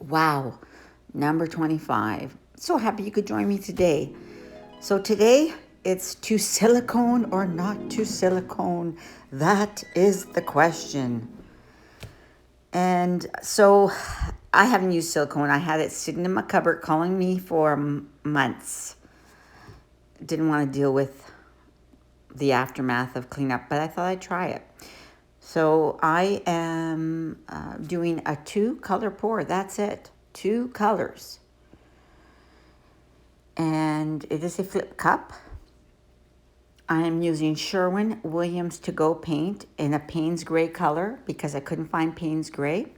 Wow, number 25. So happy you could join me today. So today it's to silicone or not to silicone. That is the question. And so I haven't used silicone. I had it sitting in my cupboard calling me for months. Didn't want to deal with the aftermath of cleanup, but I thought I'd try it. So I am doing a 2-color pour. That's it. 2 colors. And it is a flip cup. I am using Sherwin-Williams To Go paint in a Payne's Gray color because I couldn't find Payne's Gray.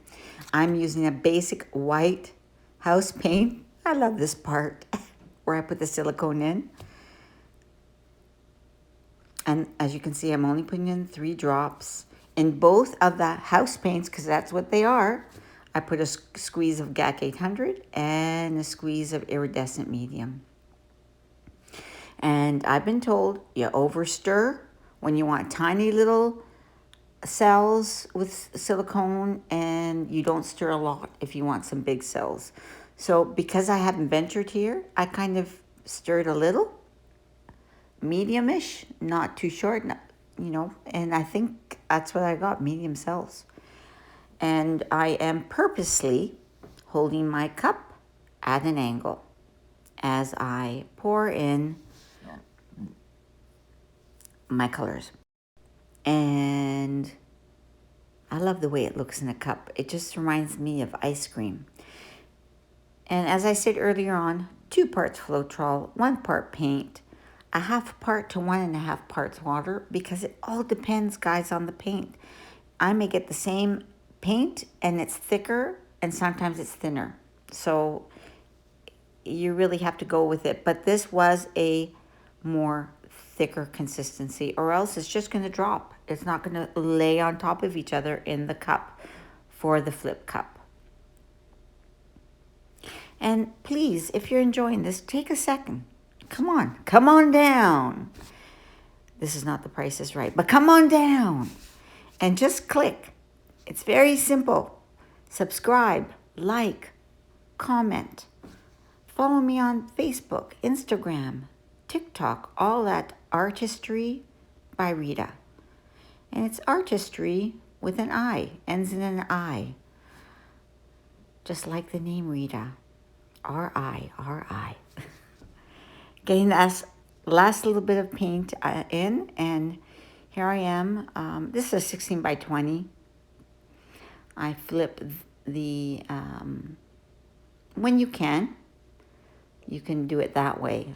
I'm using a basic white house paint. I love this part where I put the silicone in. And as you can see, I'm only putting in 3 drops. In both of the house paints, because that's what they are, I put a squeeze of GAC 800 and a squeeze of Iridescent Medium. And I've been told you overstir when you want tiny little cells with silicone, and you don't stir a lot if you want some big cells. So because I haven't ventured here, I kind of stirred a little, medium-ish, not too short, and I think that's what I got, medium cells. And I am purposely holding my cup at an angle as I pour in my colors. And I love the way it looks in a cup. It just reminds me of ice cream. And as I said earlier on, 2 parts Floetrol, 1 part paint, a half part to 1.5 parts water, because it all depends, guys, on the paint. I may get the same paint and it's thicker, and sometimes it's thinner. So you really have to go with it. But this was a more thicker consistency, or else it's just going to drop. It's not going to lay on top of each other in the cup for the flip cup. And please, if you're enjoying this, take a second. Come on down. This is not The Price is Right, but come on down and just click. It's very simple. Subscribe, like, comment. Follow me on Facebook, Instagram, TikTok, all at Artistry by Rita. And it's artistry with an I, ends in an I. Just like the name Rita. R-I. Getting that last little bit of paint in, and here I am. This is a 16 by 20. I flip the, when you can do it that way.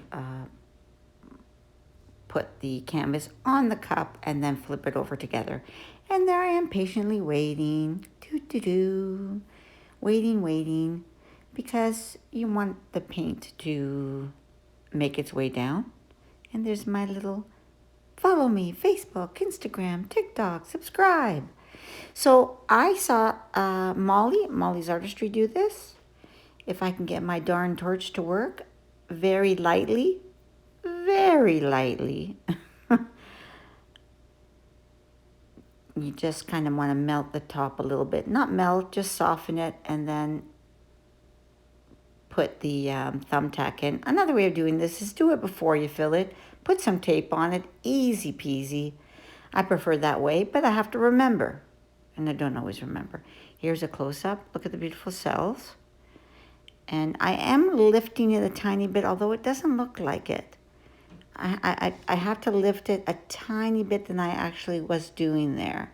Put the canvas on the cup and then flip it over together. And there I am patiently waiting, waiting, because you want the paint to make its way down. And there's my little follow me, Facebook, Instagram, TikTok, subscribe. So I saw Molly's Artistry do this. If I can get my darn torch to work, very lightly, you just kind of want to melt the top a little bit. Not melt, just soften it, and then put the thumbtack in. Another way of doing this is do it before you fill it. Put some tape on it, easy peasy. I prefer that way, but I have to remember, and I don't always remember. Here's a close-up. Look at the beautiful cells. And I am lifting it a tiny bit, although it doesn't look like it. I have to lift it a tiny bit than I actually was doing there.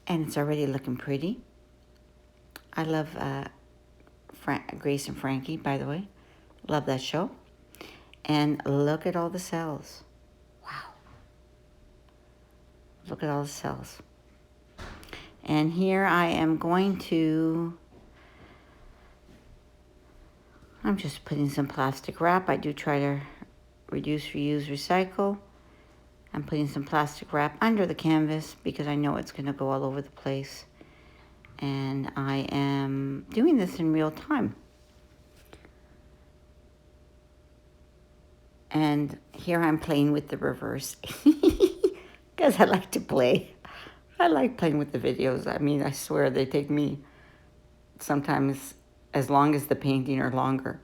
And it's already looking pretty. I love Grace and Frankie, by the way. Love that show. And look at all the cells. Wow. Look at all the cells. And here I am going to, I'm just putting some plastic wrap. I do try to reduce, reuse, recycle. I'm putting some plastic wrap under the canvas because I know it's going to go all over the place. And I am doing this in real time. And here I'm playing with the reverse because I like to play. I like playing with the videos. I mean, I swear they take me sometimes as long as the painting or longer.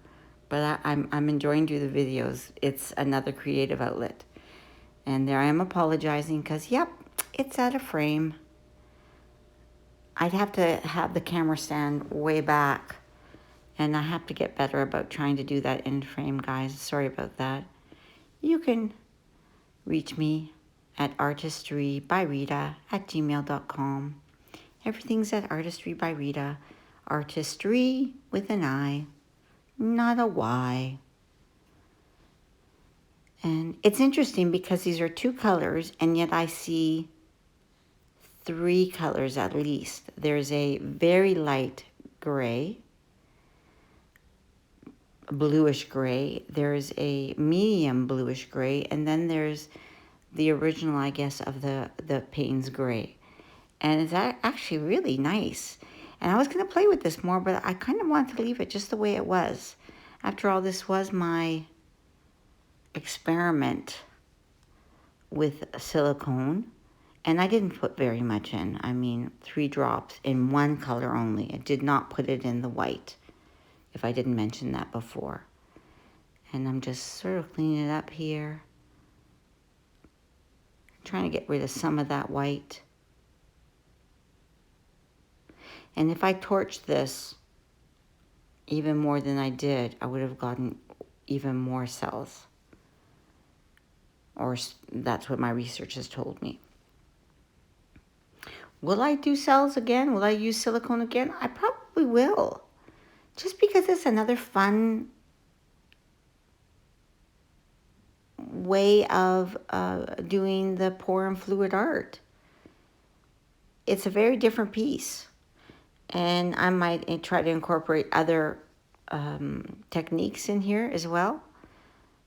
But I'm enjoying doing the videos. It's another creative outlet. And there I am apologizing because, yep, it's out of frame. I'd have to have the camera stand way back. And I have to get better about trying to do that in frame, guys. Sorry about that. You can reach me at artistrybyrita@gmail.com. Everything's at Artistry by Rita. Artistry with an I, not a Y. And it's interesting because these are two colors, and yet I see three colors at least. There's a very light gray, bluish gray. There's a medium bluish gray, and then there's the original, I guess, of the Payne's gray. And it's actually really nice. And I was going to play with this more, but I kind of wanted to leave it just the way it was. After all, this was my experiment with silicone. And I didn't put very much in. I mean, 3 drops in one color only. I did not put it in the white, if I didn't mention that before. And I'm just sort of cleaning it up here. Trying to get rid of some of that white. And if I torched this even more than I did, I would have gotten even more cells. Or that's what my research has told me. Will I do cells again? Will I use silicone again? I probably will. Just because it's another fun way of doing the pour and fluid art. It's a very different piece. And I might try to incorporate other techniques in here as well.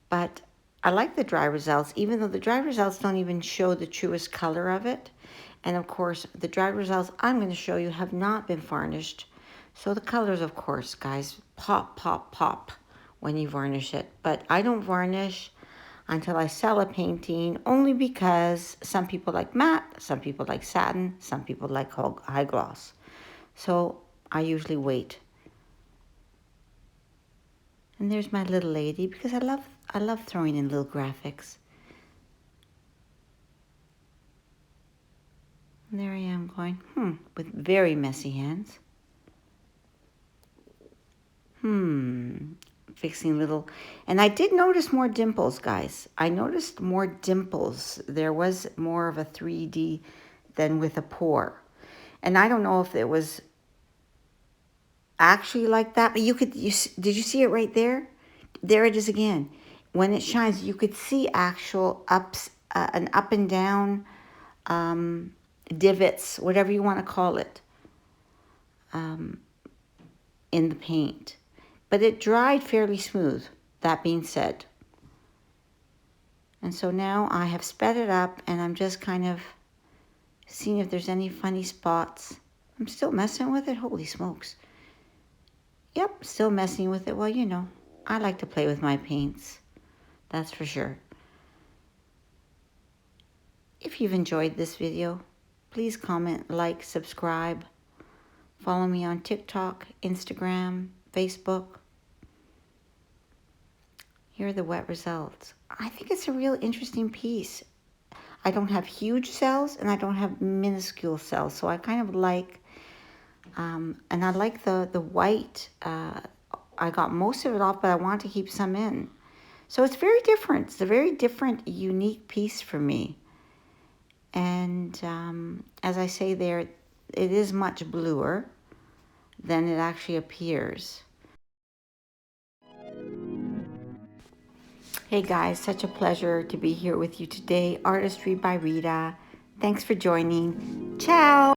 But I like the dry results, even though the dry results don't even show the truest color of it. And of course, the dry results I'm going to show you have not been varnished. So the colors, of course, guys, pop, pop, pop when you varnish it. But I don't varnish until I sell a painting, only because some people like matte, some people like satin, some people like high gloss. So I usually wait. And there's my little lady, because I love throwing in little graphics. And there I am going, with very messy hands. Fixing little, and I did notice more dimples, guys. I noticed more dimples. There was more of a 3D than with a pour. And I don't know if it was actually like that, but did you see it right there? There it is again. When it shines, you could see actual an up and down divots, whatever you want to call it, in the paint. But it dried fairly smooth, that being said. And so now I have sped it up, and I'm just kind of seeing if there's any funny spots. I'm still messing with it. Holy smokes. Yep, still messing with it. Well, you know, I like to play with my paints. That's for sure. If you've enjoyed this video, please comment, like, subscribe. Follow me on TikTok, Instagram, Facebook. Here are the wet results. I think it's a real interesting piece. I don't have huge cells and I don't have minuscule cells, so I kind of like, and I like the white. I got most of it off, but I want to keep some in. So it's very different. It's a very different, unique piece for me. And as I say there, it is much bluer than it actually appears. Hey guys, such a pleasure to be here with you today. Artistry by Rita. Thanks for joining. Ciao!